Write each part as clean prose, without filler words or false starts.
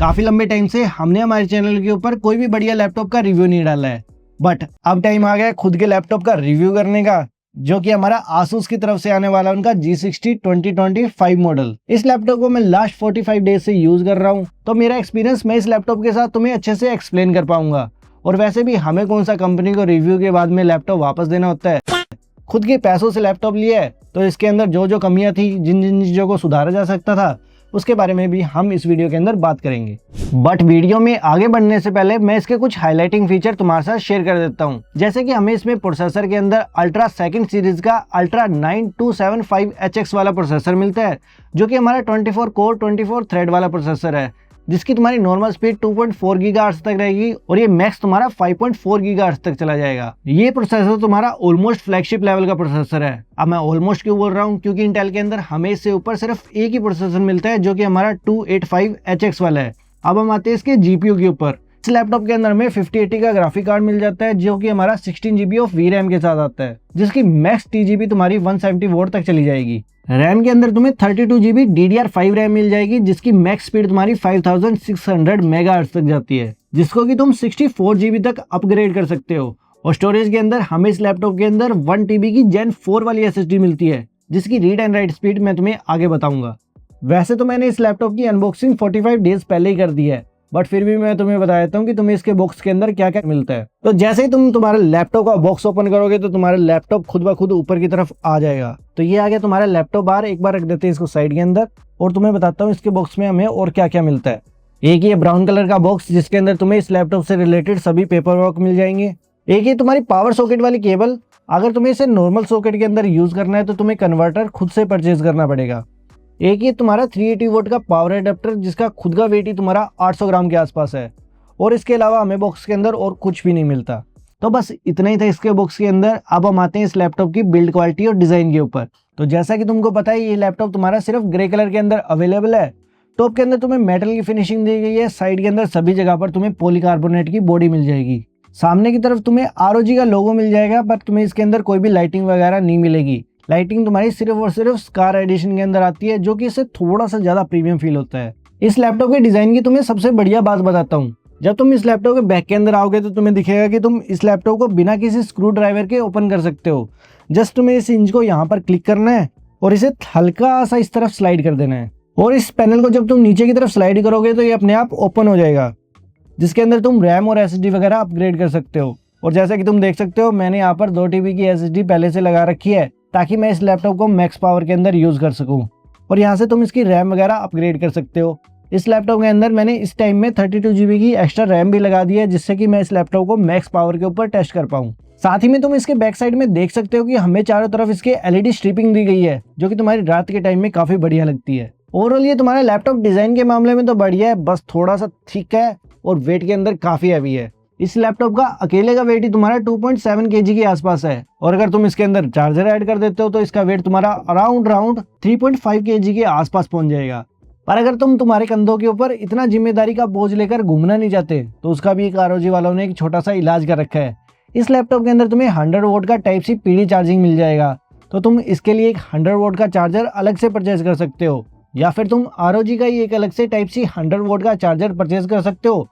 काफी लंबे टाइम से हमने हमारे चैनल के ऊपर कोई भी बढ़िया लैपटॉप का रिव्यू नहीं डाला है, बट अब टाइम आ गया खुद के लैपटॉप का रिव्यू करने का, जो कि हमारा आसूस की तरफ से आने वाला उनका G60 2025 मॉडल। इस लैपटॉप को मैं लास्ट 45 डेज से यूज कर रहा हूँ, तो मेरा एक्सपीरियंस मैं इस लैपटॉप के साथ तुम्हें अच्छे से एक्सप्लेन कर पाऊंगा। और वैसे भी हमें कौन सा कंपनी को रिव्यू के बाद में लैपटॉप वापस देना होता है, खुद के पैसों से लैपटॉप लिया है, तो इसके अंदर जो जो कमियां थी, जिन जिन चीजों को सुधारा जा सकता था, उसके बारे में भी हम इस वीडियो के अंदर बात करेंगे। बट वीडियो में आगे बढ़ने से पहले मैं इसके कुछ हाइलाइटिंग फीचर तुम्हारे साथ शेयर कर देता हूं। जैसे कि हमें इसमें प्रोसेसर के अंदर अल्ट्रा सेकंड सीरीज का अल्ट्रा 9275HX वाला प्रोसेसर मिलता है, जो कि हमारा 24 कोर 24 थ्रेड वाला प्रोसेसर है, जिसकी तुम्हारी नॉर्मल स्पीड 2.4 गीगाहर्ट्ज तक रहेगी और ये मैक्स तुम्हारा 5.4 गीगाहर्ट्ज तक चला जाएगा। ये प्रोसेसर तुम्हारा ऑलमोस्ट फ्लैगशिप लेवल का प्रोसेसर है। अब मैं ऑलमोस्ट क्यों बोल रहा हूँ, क्योंकि इंटेल के अंदर हमें इससे ऊपर सिर्फ एक ही प्रोसेसर मिलता है, जो कि हमारा 285HX वाला है। अब हम आते हैं इसके जीपीयू के ऊपर। इस लैपटॉप के अंदर हमें 5080 का ग्राफिक कार्ड मिल जाता है, जो कि हमारा 16GB ऑफ VRAM के साथ आता है, जिसकी मैक्स TGB तुम्हारी 170W तक चली जाएगी। रैम के अंदर तुम्हें 32GB DDR5 रैम मिल जाएगी, जिसकी मैक्स स्पीड तुम्हारी 5600 मेगाहर्ट्ज तक जाती है, जिसको कि तुम 64GB तक अपग्रेड कर सकते हो। और स्टोरेज के अंदर हमें इस लैपटॉप के अंदर 1TB की Gen 4 वाली SSD मिलती है, जिसकी रीड एंड राइट स्पीड मैं तुम्हें आगे बताऊंगा। वैसे तो मैंने इस लैपटॉप की अनबॉक्सिंग 45 डेज पहले ही कर दी है, बट फिर भी मैं तुम्हें बता देता हूँ कि तुम्हें इसके बॉक्स के अंदर क्या क्या मिलता है। तो जैसे ही तुम तुम्हारे लैपटॉप का बॉक्स ओपन करोगे तो तुम्हारा लैपटॉप खुद ब खुद ऊपर की तरफ आ जाएगा। तो ये आ गया तुम्हारा लैपटॉप बाहर। एक बार रख देते हैं इसको साइड के अंदर और तुम्हें बताता हूँ इसके बॉक्स में हमें और क्या क्या मिलता है। एक ये ब्राउन कलर का बॉक्स, जिसके अंदर तुम्हें इस लैपटॉप से रिलेटेड सभी पेपर वर्क मिल जाएंगे। एक ये तुम्हारी पावर सॉकेट वाली केबल। अगर तुम्हें इसे नॉर्मल सॉकेट के अंदर यूज करना है तो तुम्हें कन्वर्टर खुद से परचेज करना पड़ेगा। एक ये तुम्हारा 380 वोल्ट का पावर एडाप्टर, जिसका खुद का वेट ही तुम्हारा 800 ग्राम के आसपास है। और इसके अलावा हमें बॉक्स के अंदर और कुछ भी नहीं मिलता। तो बस इतना ही था इसके बॉक्स के अंदर। अब हम आते हैं इस लैपटॉप की बिल्ड क्वालिटी और डिजाइन के ऊपर। तो जैसा कि तुमको पता है, ये लैपटॉप तुम्हारा सिर्फ ग्रे कलर के अंदर अवेलेबल है। टॉप के अंदर तुम्हें मेटल की फिनिशिंग दी गई है। साइड के अंदर सभी जगह पर तुम्हें पॉलीकार्बोनेट की बॉडी मिल जाएगी। सामने की तरफ तुम्हें ROG का लोगो मिल जाएगा, पर तुम्हें इसके अंदर कोई भी लाइटिंग वगैरह नहीं मिलेगी। लाइटिंग तुम्हारी सिर्फ और सिर्फ स्कार एडिशन के अंदर आती है, जो कि इससे थोड़ा सा ज्यादा प्रीमियम फील होता है। इस लैपटॉप के डिजाइन की तुम्हें सबसे बढ़िया बात बताता हूँ। जब तुम इस लैपटॉप के बैक के अंदर आओगे तो तुम्हें दिखेगा कि तुम इस लैपटॉप को बिना किसी स्क्रू ड्राइवर के ओपन कर सकते हो। जस्ट तुम्हें इस इंच को यहाँ पर क्लिक करना है और इसे हल्का सा इस तरफ स्लाइड कर देना है। और इस पैनल को जब तुम नीचे की तरफ स्लाइड करोगे तो ये अपने आप ओपन हो जाएगा, जिसके अंदर तुम रैम और SSD वगैरह अपग्रेड कर सकते हो। और जैसा कि तुम देख सकते हो, मैंने यहाँ पर 2TB की SSD पहले से लगा रखी है, ताकि मैं इस लैपटॉप को मैक्स पावर के अंदर यूज कर सकूं। और यहाँ से तुम इसकी रैम वगैरह अपग्रेड कर सकते हो। इस लैपटॉप के अंदर मैंने इस टाइम में 32GB की एक्स्ट्रा रैम भी लगा दी है, जिससे कि मैं इस लैपटॉप को मैक्स पावर के ऊपर टेस्ट कर पाऊं। साथ ही में तुम इसके बैक साइड में देख सकते हो कि हमें चारों तरफ इसके LED स्ट्रिपिंग दी गई है, जो कि तुम्हारी रात के टाइम में काफी बढ़िया लगती है। ओवरऑल ये तुम्हारा लैपटॉप डिजाइन के मामले में तो बढ़िया है, बस थोड़ा सा थिक है और वेट के अंदर काफी हैवी है। इस लैपटॉप का अकेले का वेट ही तुम्हारा 2.7 kg के आसपास है, और अगर तुम इसके अंदर चार्जर ऐड कर देते हो तो इसका वेट तुम्हारा अराउंड 3.5 kg के आसपास पहुंच जाएगा। पर अगर तुम तुम्हारे कंधों के ऊपर इतना जिम्मेदारी का बोझ लेकर घूमना नहीं चाहते, तो उसका भी एक ROG वालों ने एक छोटा सा इलाज कर रखा है। इस लैपटॉप के अंदर तुम्हें 100 वोल्ट का Type-C PD चार्जिंग मिल जाएगा। तो तुम इसके लिए एक 100 वोल्ट का चार्जर अलग से परचेज कर सकते हो, या फिर तुम ROG का ही एक अलग से Type-C 100 वोल्ट का चार्जर परचेज कर सकते हो,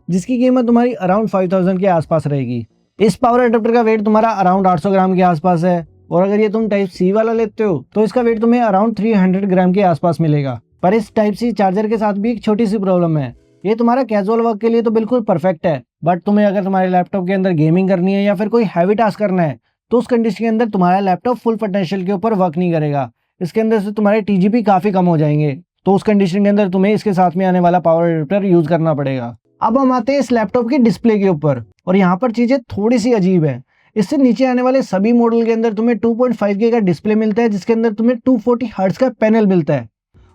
जिसकी कीमत तुम्हारी अराउंड 5000 के आसपास रहेगी। इस पावर एडाप्टर का वेट तुम्हारा अराउंड 800 ग्राम के आसपास है, और अगर ये तुम Type-C वाला लेते हो तो इसका वेट तुम्हें अराउंड 300 ग्राम के आसपास मिलेगा। पर इस Type-C चार्जर के साथ भी एक छोटी सी प्रॉब्लम है। ये तुम्हारा कैजुअल वर्क के लिए तो बिल्कुल परफेक्ट है, बट तुम्हें अगर तुम्हारे लैपटॉप के अंदर गेमिंग करनी है या फिर कोई हैवी टास्क करना है, तो उस कंडीशन के अंदर तुम्हारा लैपटॉप फुल पोटेंशियल के ऊपर वर्क नहीं करेगा। इसके अंदर से तुम्हारे TGB काफी कम हो जाएंगे, तो उस कंडीशन के अंदर तुम्हें इसके साथ में आने वाला पावर एडाप्टर यूज करना पड़ेगा। अब हम आते हैं इस लैपटॉप की डिस्प्ले के ऊपर, और यहाँ पर चीजें थोड़ी सी अजीब है। इससे नीचे आने वाले सभी मॉडल के अंदर तुम्हें 2.5K का डिस्प्ले मिलता है, जिसके अंदर तुम्हें 240 हर्ट्ज का पैनल मिलता है।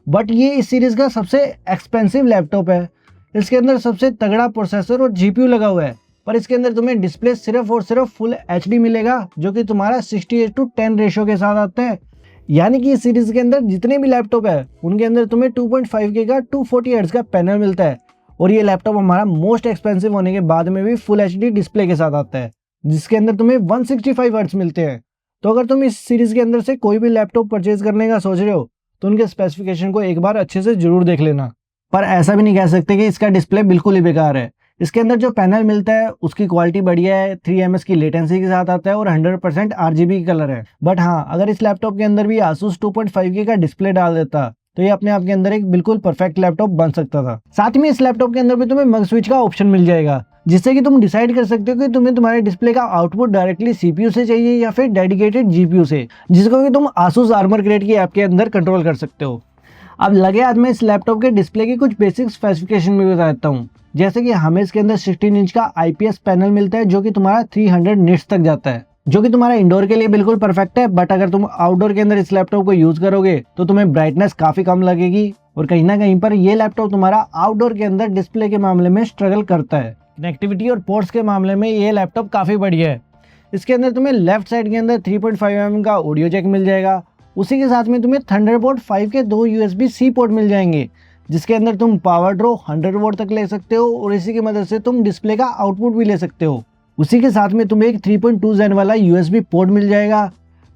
बट ये इस सीरीज का सबसे एक्सपेंसिव लैपटॉप है। इसके अंदर सबसे तगड़ा प्रोसेसर और GPU लगा हुआ है, पर इसके अंदर तुम्हें डिस्प्ले सिर्फ और सिर्फ फुल HD मिलेगा, जो कि तुम्हारा 68:10 रेशियो के साथ आता है। यानी कि इस सीरीज के अंदर जितने भी लैपटॉप है उनके अंदर तुम्हें 2.5K का 240 हर्ट्ज का पैनल मिलता है। और ये लैपटॉप हमारा मोस्ट एक्सपेंसिव होने के बाद में भी फुल HD डिस्प्ले के साथ आता है, जिसके अंदर तुम्हें 165 हर्ट्ज मिलते हैं। तो अगर तुम इस सीरीज के अंदर से कोई भी लैपटॉप परचेज करने का सोच रहे हो तो उनके स्पेसिफिकेशन को एक बार अच्छे से जरूर देख लेना। पर ऐसा भी नहीं कह सकते कि इसका डिस्प्ले बिल्कुल ही बेकार है। इसके अंदर जो पैनल मिलता है उसकी क्वालिटी बढ़िया है, 3 ms की लेटेंसी के साथ आता है और 100% RGB कलर है। बट हाँ, अगर इस लैपटॉप के अंदर भी Asus 2.5K का डिस्प्ले डाल देता तो ये अपने आप के अंदर एक बिल्कुल परफेक्ट लैपटॉप बन सकता था। साथ में इस लैपटॉप के अंदर भी तुम्हें मग स्विच का ऑप्शन मिल जाएगा, जिससे कि तुम डिसाइड कर सकते हो कि तुम्हें तुम्हारे डिस्प्ले का आउटपुट डायरेक्टली CPU से चाहिए या फिर डेडिकेटेड GPU से, जिसको कि तुम Asus Armor Crate की ऐप के अंदर कंट्रोल कर सकते हो। अब लगे हाथ में इस लैपटॉप के डिस्प्ले की कुछ बेसिक स्पेसिफिकेशन भी बता देता हूँ। जैसे कि हमें इसके अंदर 16 इंच का IPS पैनल मिलता है जो कि तुम्हारा 300 निट्स तक जाता है, जो कि तुम्हारा इंडोर के लिए बिल्कुल परफेक्ट है। बट अगर तुम आउटडोर के अंदर इस लैपटॉप को यूज करोगे तो तुम्हें ब्राइटनेस काफी कम लगेगी और कहीं ना कहीं पर ये लैपटॉप तुम्हारा आउटडोर के अंदर डिस्प्ले के मामले में स्ट्रगल करता है। कनेक्टिविटी और पोर्ट्स के मामले में ये लैपटॉप काफी बढ़िया है। इसके अंदर तुम्हें लेफ्ट साइड के अंदर 3.5 mm का ऑडियो जैक मिल जाएगा। उसी के साथ में तुम्हें थंडरबोल्ट 5 के 2 USB-C पोर्ट मिल जाएंगे, जिसके अंदर तुम पावर ड्रॉ 100 वोल्ट तक ले सकते हो और इसी की मदद से तुम डिस्प्ले का आउटपुट भी ले सकते हो। उसी के साथ में तुम्हें एक 3.2 Zen वाला USB पोर्ट मिल जाएगा।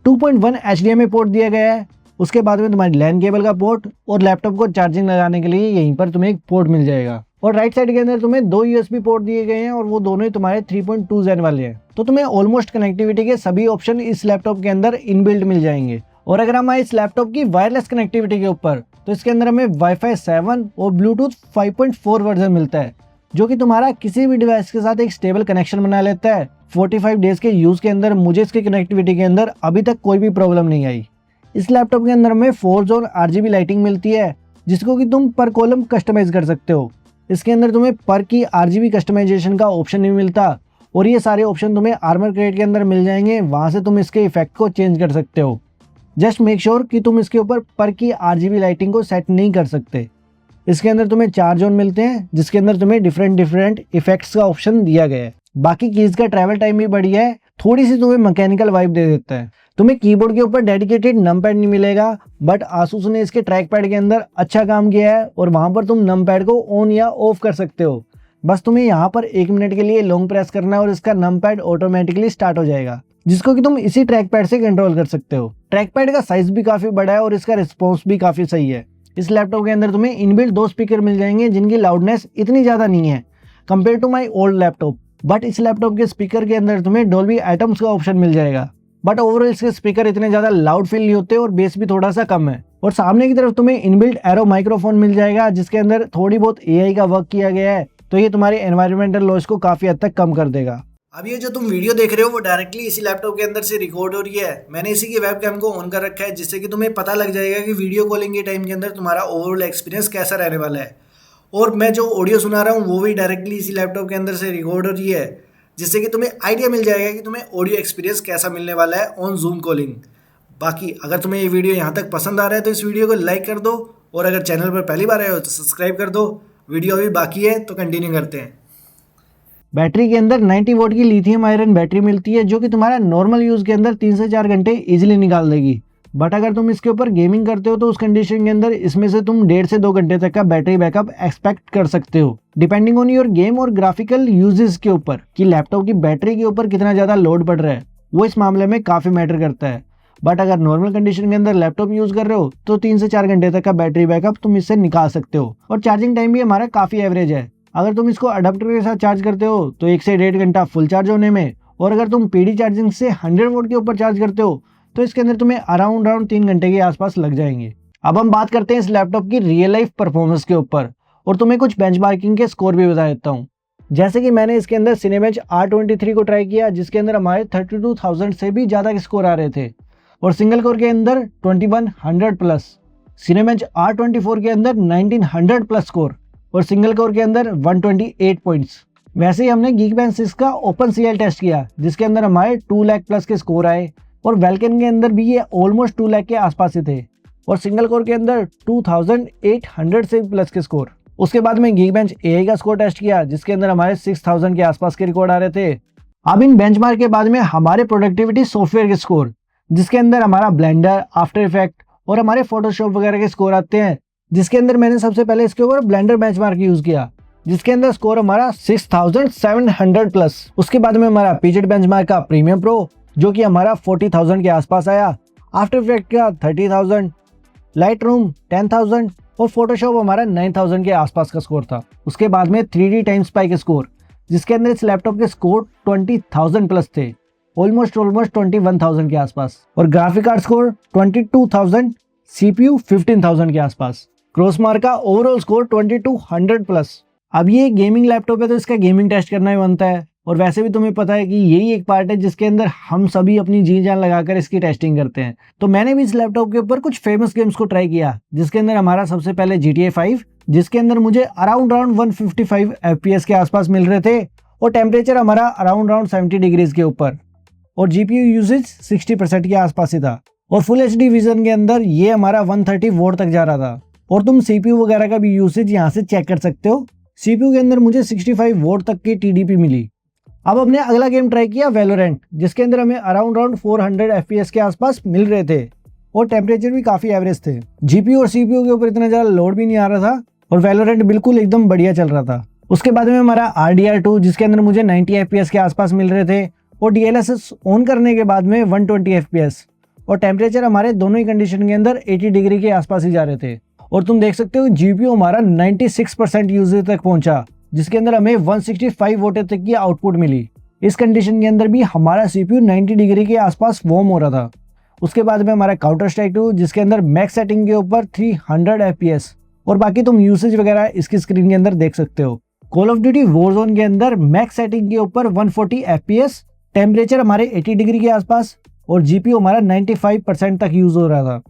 2.1 HDMI पोर्ट दिया गया है। उसके बाद में तुम्हारी लैन केबल का पोर्ट और लैपटॉप को चार्जिंग लगाने के लिए यहीं पर तुम्हें एक पोर्ट मिल जाएगा। और राइट साइड के अंदर तुम्हें 2 USB पोर्ट दिए गए हैं और वो दोनों ही तुम्हारे 3.2 Zen वाले हैं। तो तुम्हें ऑलमोस्ट कनेक्टिविटी के सभी ऑप्शन इस लैपटॉप के अंदर इनबिल्ट मिल जाएंगे। और अगर हम आए इस लैपटॉप की वायरलेस कनेक्टिविटी के ऊपर, तो इसके अंदर हमें Wi-Fi 7 और Bluetooth 5.4 वर्जन मिलता है, जो कि तुम्हारा किसी भी डिवाइस के साथ एक स्टेबल कनेक्शन बना लेता है। 45 डेज के यूज के अंदर मुझे इसकी कनेक्टिविटी के अंदर अभी तक कोई भी प्रॉब्लम नहीं आई। इस लैपटॉप के अंदर हमें 4 जोन RGB लाइटिंग मिलती है, जिसको कि तुम पर कॉलम कस्टमाइज कर सकते हो। इसके अंदर तुम्हें पर की RGB कस्टमाइजेशन का ऑप्शन नहीं मिलता और ये सारे ऑप्शन तुम्हें आर्मर क्रेट के अंदर मिल जाएंगे। वहां से तुम इसके इफेक्ट को चेंज कर सकते हो। जस्ट मेक श्योर कि तुम इसके ऊपर पर की RGB लाइटिंग को सेट नहीं कर सकते। इसके अंदर तुम्हें 4 जोन मिलते हैं, जिसके अंदर तुम्हें डिफरेंट इफेक्ट्स का ऑप्शन दिया गया है। बाकी कीज का ट्रैवल टाइम भी बढ़िया है, थोड़ी सी तुम्हें मैकेनिकल वाइब दे देता है। तुम्हें कीबोर्ड के ऊपर डेडिकेटेड नम पैड नहीं मिलेगा, बट आसूस ने इसके ट्रैक पैड के अंदर अच्छा काम किया है और वहां पर तुम नम पैड को ऑन या ऑफ कर सकते हो। बस तुम्हें यहाँ पर 1 मिनट के लिए लॉन्ग प्रेस करना है और इसका नम पैड ऑटोमेटिकली स्टार्ट हो जाएगा, जिसको कि तुम इसी ट्रैक पैड से कंट्रोल कर सकते हो। ट्रैक पैड का साइज भी काफी बड़ा है और इसका रिस्पॉन्स भी काफी सही है। इस लैपटॉप के अंदर तुम्हें इनबिल्ट 2 स्पीकर मिल जाएंगे, जिनकी लाउडनेस इतनी ज्यादा नहीं है compare to my old laptop. But इस लैपटॉप के स्पीकर के अंदर तुम्हें डॉल्बी एटम्स का ऑप्शन मिल जाएगा। बट ओवरऑल इसके स्पीकर इतने ज्यादा लाउड फील नहीं होते और बेस भी थोड़ा सा कम है। और सामने की तरफ तुम्हें इनबिल्ट एरो माइक्रोफोन मिल जाएगा, जिसके अंदर थोड़ी बहुत AI का वर्क किया गया है, तो ये तुम्हारे एनवायरमेंटल नॉइज को काफी हद तक कम कर देगा। अब ये जो तुम वीडियो देख रहे हो वो डायरेक्टली इसी लैपटॉप के अंदर से रिकॉर्ड हो रही है। मैंने इसी की वेबकैम को ऑन कर रखा है, जिससे कि तुम्हें पता लग जाएगा कि वीडियो कॉलिंग के टाइम के अंदर तुम्हारा ओवरऑल एक्सपीरियंस कैसा रहने वाला है। और मैं जो ऑडियो सुना रहा हूँ वो भी डायरेक्टली इसी लैपटॉप के अंदर से रिकॉर्ड हो रही है, जिससे कि तुम्हें आइडिया मिल जाएगा कि तुम्हें ऑडियो एक्सपीरियंस कैसा मिलने वाला है ऑन जूम कॉलिंग। बाकी अगर तुम्हें ये वीडियो यहाँ तक पसंद आ रहा है तो इस वीडियो को लाइक कर दो, और अगर चैनल पर पहली बार आए हो तो सब्सक्राइब कर दो। वीडियो अभी बाकी है तो कंटिन्यू करते हैं। बैटरी के अंदर 90 वोल्ट की लिथियम आयरन बैटरी मिलती है, जो कि तुम्हारा नॉर्मल यूज के अंदर 3 से 4 घंटे इजीली निकाल देगी। बट अगर तुम इसके ऊपर गेमिंग करते हो तो उस कंडीशन के अंदर इसमें से तुम 1.5 से 2 घंटे तक का बैटरी बैकअप एक्सपेक्ट कर सकते हो, डिपेंडिंग ऑन योर गेम और ग्राफिकल यूजेस के ऊपर कि लैपटॉप की बैटरी के ऊपर कितना ज्यादा लोड पड़ रहा है, वो इस मामले में काफी मैटर करता है। बट अगर नॉर्मल कंडीशन के अंदर लैपटॉप यूज कर रहे हो तो 3 से 4 घंटे तक का बैटरी बैकअप तुम इससे निकाल सकते हो। और चार्जिंग टाइम भी हमारा काफी एवरेज है। अगर तुम इसको अडेप्टर के साथ चार्ज करते हो तो 1 से 1.5 घंटा फुल चार्ज होने में, और अगर तुम PD चार्जिंग से 100 वोल्ट के ऊपर चार्ज करते हो तो इसके अंदर तुम्हें अराउंड 3 घंटे के आसपास लग जाएंगे। अब हम बात करते हैं इस लैपटॉप की रियल लाइफ परफॉर्मेंस के ऊपर, और तुम्हें कुछ बेंचमार्किंग के स्कोर भी बता देता हूँ। जैसे कि मैंने इसके अंदर सिनेबेंच R23 को ट्राई किया, जिसके अंदर हमारे 32,000 से भी ज्यादा के स्कोर आ रहे थे, और सिंगल कोर के अंदर 2100 प्लस, सिनेबेंच R24 के अंदर 1900 प्लस स्कोर, और सिंगल कोर के अंदर 128 पॉइंट्स। वैसे ही हमने Geekbench 6 का OpenCL टेस्ट किया, जिसके अंदर हमारे 2 लाख प्लस के स्कोर आए, और वेल्कन के अंदर भी ये ऑलमोस्ट 2 लाख के आसपास ही थे, और सिंगल कोर के अंदर 2800 से प्लस के स्कोर। उसके बाद में Geekbench AI का स्कोर टेस्ट किया, जिसके अंदर हमारे 6000 के आसपास के रिकॉर्ड आ रहे थे। अब इन बेंचमार्क के बाद में हमारे प्रोडक्टिविटी सॉफ्टवेयर के स्कोर, जिसके अंदर हमारा ब्लेंडर, आफ्टर इफेक्ट और हमारे फोटोशॉप वगैरह के स्कोर आते हैं, जिसके अंदर मैंने सबसे पहले इसके ऊपर ब्लेंडर बेंचमार्क यूज किया, जिसके अंदर स्कोर हमारा 6700 प्लस। उसके बाद में हमारा पीजेड बेंचमार्क का प्रीमियम प्रो, जो कि हमारा 40,000 के आसपास आया, आफ्टर इफेक्ट का 30,000, लाइट रूम 10,000, और फोटोशॉप हमारा 9000 के आसपास का स्कोर था। उसके बाद में 3D टाइम स्पाइक स्कोर, जिसके अंदर इस लैपटॉप के स्कोर 20,000 प्लस थे, ऑलमोस्ट 21,000 के आसपास। और ग्राफिक कार्ड स्कोर 22,000, CPU 15,000 के आसपास। क्रॉसमार्क का ओवरऑल स्कोर 2200 प्लस। अब ये गेमिंग लैपटॉप है तो इसका गेमिंग टेस्ट करना ही बनता है, और वैसे भी तुम्हें पता है कि यही एक पार्ट है जिसके अंदर हम सभी अपनी जी जान लगाकर इसकी टेस्टिंग करते हैं। तो मैंने भी इस लैपटॉप के ऊपर कुछ फेमस गेम्स को ट्राई किया, जिसके अंदर हमारा सबसे पहले GTA 5, जिसके अंदर मुझे अराउंड 155 FPS के आसपास मिल रहे थे, और टेम्परेचर हमारा अराउंड 70 डिग्रीज के ऊपर, और GPU यूजेज 60% के आसपास ही था। और फुल HD विजन के अंदर ये हमारा 130 वोट तक जा रहा था। और तुम CPU वगैरह का भी यूसेज यहाँ से चेक कर सकते हो। CPU के अंदर मुझे 65 वोट तक की TDP मिली। अब हमने अगला गेम ट्राई किया वैलोरेंट, जिसके अंदर हमें अराउंड 400 FPS के आसपास मिल रहे थे, और टेम्परेचर भी काफी एवरेज थे। GPU और CPU के ऊपर इतना ज्यादा लोड भी नहीं आ रहा था, और वैलोरेंट बिल्कुल एकदम बढ़िया चल रहा था। उसके बाद में हमारा RDR2, जिसके अंदर मुझे 90 FPS के आसपास मिल रहे थे, और DLSS ऑन करने के बाद में 120 FPS, और टेम्परेचर हमारे दोनों ही कंडीशन के अंदर 80 डिग्री के आसपास ही जा रहे थे। और तुम देख सकते हो GPU हमारा 96% यूजेज तक पहुंचा, जिसके अंदर हमें 165 वोट तक की आउटपुट मिली। इस कंडीशन के अंदर भी हमारा CPU 90 डिग्री के आसपास वार्म हो रहा था। उसके बाद में हमारा काउंटर स्ट्राइक 2, जिसके अंदर मैक्स सेटिंग के ऊपर 300 FPS, और बाकी तुम यूसेज वगैरह इसकी स्क्रीन के अंदर देख सकते हो। कॉल ऑफ ड्यूटी वॉरजोन के अंदर मैक्स सेटिंग के ऊपर 140 FPS, टेम्परेचर हमारे 80 डिग्री के आसपास, और GPU हमारा 95% तक यूज हो रहा था।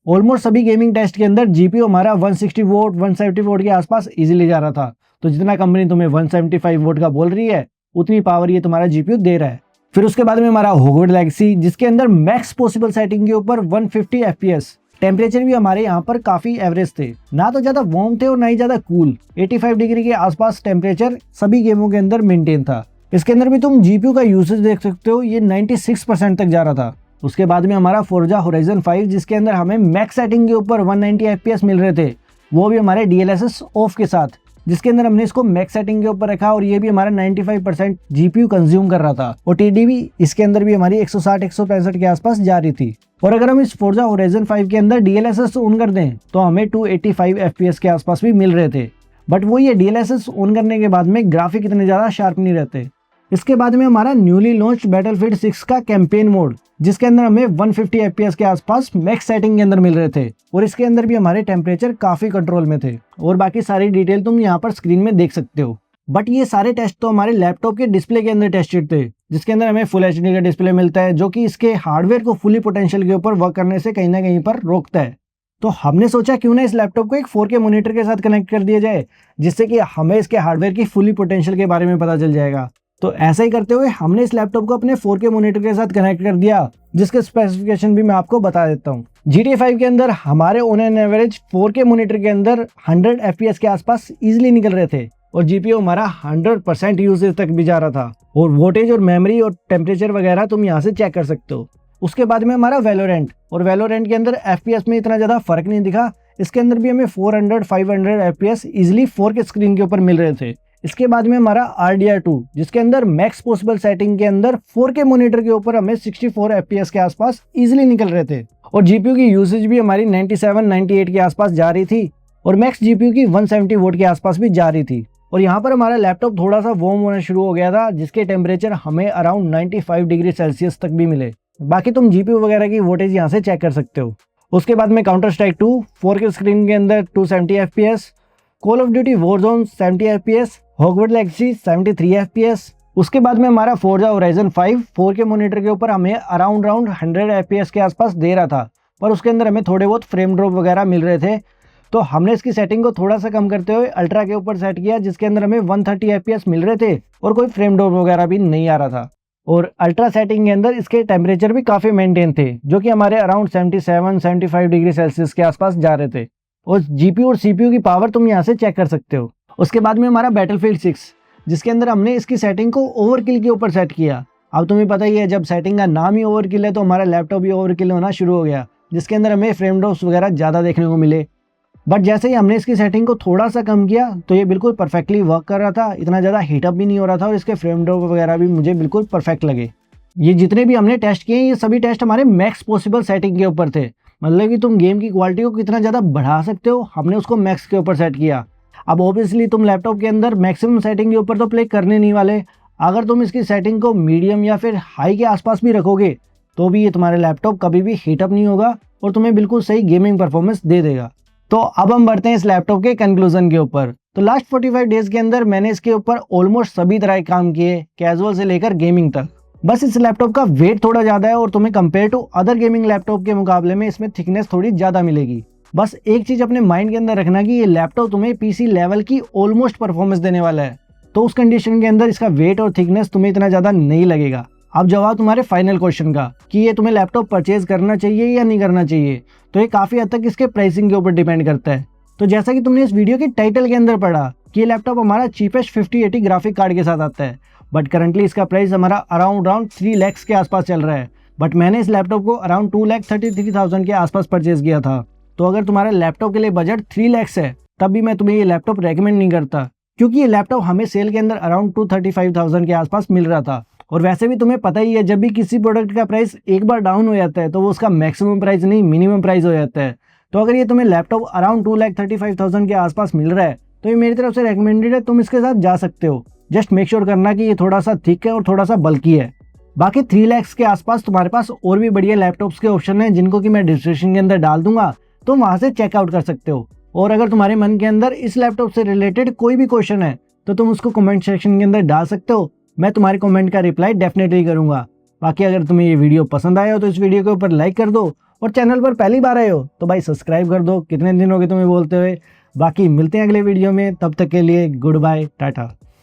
ऑलमोस्ट सभी गेमिंग टेस्ट के अंदर GPU हमारा 160 वोट 170 वोट के आसपास इजीली जा रहा था। तो जितना कंपनी तुम्हें 175 वोट का बोल रही है, उतनी पावर ये तुम्हारा GPU दे रहा है। फिर उसके बाद में हमारा हॉगवर्ट्स लेगेसी, जिसके अंदर मैक्स पॉसिबल सेटिंग के ऊपर 150 FPS, टेम्परेचर भी हमारे यहाँ पर काफी एवरेज थे, ना तो ज्यादा वार्म थे और ना ही ज्यादा कूल। 85 डिग्री के आसपास टेम्परेचर सभी गेमों के अंदर मेंटेन था। इसके अंदर भी तुम GPU का यूसेज देख सकते हो, ये 96% तक जा रहा था। उसके बाद में हमारा फोर्जा होराइजन 5, जिसके अंदर हमें मैक्स सेटिंग के ऊपर 190 FPS मिल रहे थे, वो भी हमारे DLSS ऑफ के साथ, जिसके अंदर हमने इसको मैक्स सेटिंग के ऊपर रखा, और ये भी हमारा 95% GPU कंज्यूम कर रहा था। और TDP इसके अंदर भी हमारी 160-165 के आसपास जा रही थी। और अगर हम इस फोर्जा होराइजन 5 के अंदर DLSS ऑन कर दें तो हमें 285 FPS के आसपास भी मिल रहे थे। बट वो ये DLSS ऑन करने के बाद में ग्राफिक इतने ज्यादा शार्प नहीं रहते। इसके बाद में हमारा न्यूली लॉन्च्ड बैटलफील्ड 6 का कैंपेन मोड, जिसके अंदर हमें 150 FPS के आसपास मैक्स सेटिंग के अंदर मिल रहे थे, और इसके अंदर भी हमारे टेम्परेचर काफी कंट्रोल में थे। और बाकी सारी डिटेल तुम यहाँ पर स्क्रीन में देख सकते हो। बट ये सारे टेस्ट तो हमारे लैपटॉप के डिस्प्ले के अंदर टेस्टेड थे, जिसके अंदर हमें फुल HD का डिस्प्ले मिलता है, जो कि इसके हार्डवेयर को फुली पोटेंशियल के ऊपर वर्क करने से कहीं ना कहीं पर रोकता है। तो हमने सोचा क्यों ना इस लैपटॉप को एक 4K मॉनिटर के साथ कनेक्ट कर दिया जाए, जिससे कि हमें इसके हार्डवेयर की फुली पोटेंशियल के बारे में पता चल जाएगा। तो ऐसा ही करते हुए हमने इस लैपटॉप को अपने 4K मॉनिटर के साथ कनेक्ट कर दिया, जिसके स्पेसिफिकेशन भी मैं आपको बता देता हूँ। GTA 5 के अंदर हमारे on an average 4K monitor के अंदर 100 FPS के आसपास इजीली निकल रहे थे, और GPU हमारा 100% यूसेज तक भी जा रहा था। और वोल्टेज और मेमोरी और टेम्परेचर वगैरह तुम यहाँ से चेक कर सकते हो। उसके बाद में हमारा वैलोरेंट, और वैलोरेंट के अंदर FPS में इतना ज़्यादा फर्क नहीं दिखा। इसके अंदर भी हमें 400-500 FPS इजिली 4K स्क्रीन के ऊपर मिल रहे थे। इसके बाद में हमारा RDR2, जिसके अंदर मैक्स पॉसिबल सेटिंग के अंदर 4K मॉनिटर के ऊपर हमें 64 FPS के आसपास इजीली निकल रहे थे, और GPU की यूसेज भी हमारी 97-98 के आसपास जा रही थी, और मैक्स GPU की 170 वोट के आसपास भी जा रही थी। और यहाँ पर हमारा लैपटॉप थोड़ा सा वार्म होना शुरू हो गया था, जिसके टेम्परेचर हमें अराउंड 95 डिग्री सेल्सियस तक भी मिले। बाकी तुम GPU वगैरह की वोटेज यहाँ से चेक कर सकते हो। उसके बाद में काउंटर स्ट्राइक 2 4K स्क्रीन के अंदर 270 FPS, call of duty Warzone 70 FPS, Hogwarts legacy 73 FPS। उसके बाद में हमारा फोर्जा होराइजन 5 4K मॉनिटर के ऊपर हमें अराउंड 100 FPS के आसपास दे रहा था, पर उसके अंदर हमें थोड़े बहुत फ्रेम ड्रॉप वगैरह मिल रहे थे। तो हमने इसकी सेटिंग को थोड़ा सा कम करते हुए अल्ट्रा के ऊपर सेट किया, जिसके अंदर हमें 130 FPS मिल रहे थे, और कोई फ्रेम ड्रॉप वगैरह भी नहीं आ रहा था। और अल्ट्रा सेटिंग के अंदर इसके टेम्परेचर भी काफ़ी मेंटेन थे, जो कि हमारे अराउंड 77-75 डिग्री सेल्सियस के आसपास जा रहे थे। और GPU और CPU की पावर तुम यहाँ से चेक कर सकते हो। उसके बाद में हमारा बैटलफील्ड 6, जिसके अंदर हमने इसकी सेटिंग को ओवरकिल के ऊपर सेट किया। अब तुम्हें पता ही है, जब सेटिंग का नाम ही ओवरकिल है तो हमारा लैपटॉप भी ओवरकिल होना शुरू हो गया, जिसके अंदर हमें फ्रेम ड्रॉप्स वगैरह ज़्यादा देखने को मिले। बट जैसे ही हमने इसकी सेटिंग को थोड़ा सा कम किया तो ये बिल्कुल परफेक्टली वर्क कर रहा था, इतना ज़्यादा हीटअप भी नहीं हो रहा था, और इसके फ्रेम ड्रॉप वगैरह भी मुझे बिल्कुल परफेक्ट लगे। ये जितने भी हमने टेस्ट किए, ये सभी टेस्ट हमारे मैक्स पॉसिबल सेटिंग के ऊपर थे, मतलब कि तुम गेम की क्वालिटी को कितना ज़्यादा बढ़ा सकते हो, हमने उसको मैक्स के ऊपर सेट किया। अब ऑब्वियसली तुम लैपटॉप के अंदर मैक्सिमम सेटिंग के ऊपर तो प्ले करने नहीं वाले। अगर तुम इसकी सेटिंग को मीडियम या फिर हाई के आसपास भी रखोगे तो भी ये तुम्हारे लैपटॉप कभी भी हीटअप नहीं होगा और तुम्हें बिल्कुल सही गेमिंग परफॉर्मेंस दे देगा। तो अब हम बढ़ते हैं इस लैपटॉप के कंक्लूजन के ऊपर। तो लास्ट 45 डेज के अंदर मैंने इसके ऊपर ऑलमोस्ट सभी तरह के काम किए, कैजुअल से लेकर गेमिंग तक। बस इस लैपटॉप का वेट थोड़ा ज़्यादा है और तुम्हें compare to other gaming laptop के मुकाबले में इसमें थिकनेस थोड़ी ज़्यादा मिलेगी। बस एक चीज़ अपने माइंड के अंदर रखना कि ये लैपटॉप तुम्हें पीसी लेवल की ऑलमोस्ट परफॉर्मेंस देने वाला है, तो उस कंडीशन के अंदर इसका वेट और थिकनेस तुम्हें इतना ज़्यादा नहीं लगेगा। अब जवाब तुम्हारे फाइनल क्वेश्चन का कि ये तुम्हें लैपटॉप परचेज करना चाहिए या नहीं करना चाहिए, तो ये काफ़ी हद तक इसके प्राइसिंग के ऊपर डिपेंड करता है। तो जैसा कि तुमने इस वीडियो के टाइटल के अंदर पढ़ा कि ये लैपटॉप हमारा चीपेस्ट 5080 ग्राफिक कार्ड के साथ आता है, बट करंटली इसका प्राइस हमारा अराउंड 3 लाख के आसपास चल रहा है। बट मैंने इस लैपटॉप को अराउंड 2,33,000 के आसपास परचेज किया था। तो अगर तुम्हारा लैपटॉप के लिए बजट 3 लाख है तब भी मैं तुम्हें ये लैपटॉप रेकमेंड नहीं करता, क्योंकि ये लैपटॉप हमें सेल के अंदर अराउंड 235,000 के आसपास मिल रहा था। और वैसे भी तुम्हें पता ही है, जब भी किसी प्रोडक्ट का प्राइस एक बार डाउन हो जाता है तो वो उसका मैक्सिमम प्राइस नहीं मिनिमम प्राइस हो जाता है। तो अगर ये तुम्हें लैपटॉप अराउंड 2,35,000 के आसपास मिल रहा है तो ये मेरी तरफ से रेकमेंडेड है, तुम इसके साथ जा सकते हो। जस्ट मेक श्योर करना कि ये थोड़ा सा थिक है और थोड़ा सा बल्की है। बाकी 3 लाख के आसपास तुम्हारे पास और भी बढ़िया लैपटॉप्स के ऑप्शन हैं जिनको कि मैं डिस्क्रिप्शन के अंदर डाल दूंगा, तुम वहां से चेकआउट कर सकते हो। और अगर तुम्हारे मन के अंदर इस लैपटॉप से रिलेटेड कोई भी क्वेश्चन है तो तुम उसको कमेंट सेक्शन के अंदर डाल सकते हो, मैं तुम्हारे कमेंट का रिप्लाई डेफिनेटली करूंगा। बाकी अगर तुम्हें ये वीडियो पसंद आया हो तो इस वीडियो के ऊपर लाइक कर दो, और चैनल पर पहली बार आए हो तो भाई सब्सक्राइब कर दो। कितने दिन हो गए तुम्हें बोलते हुए। बाकी मिलते हैं अगले वीडियो में, तब तक के लिए गुड बाय, टाटा।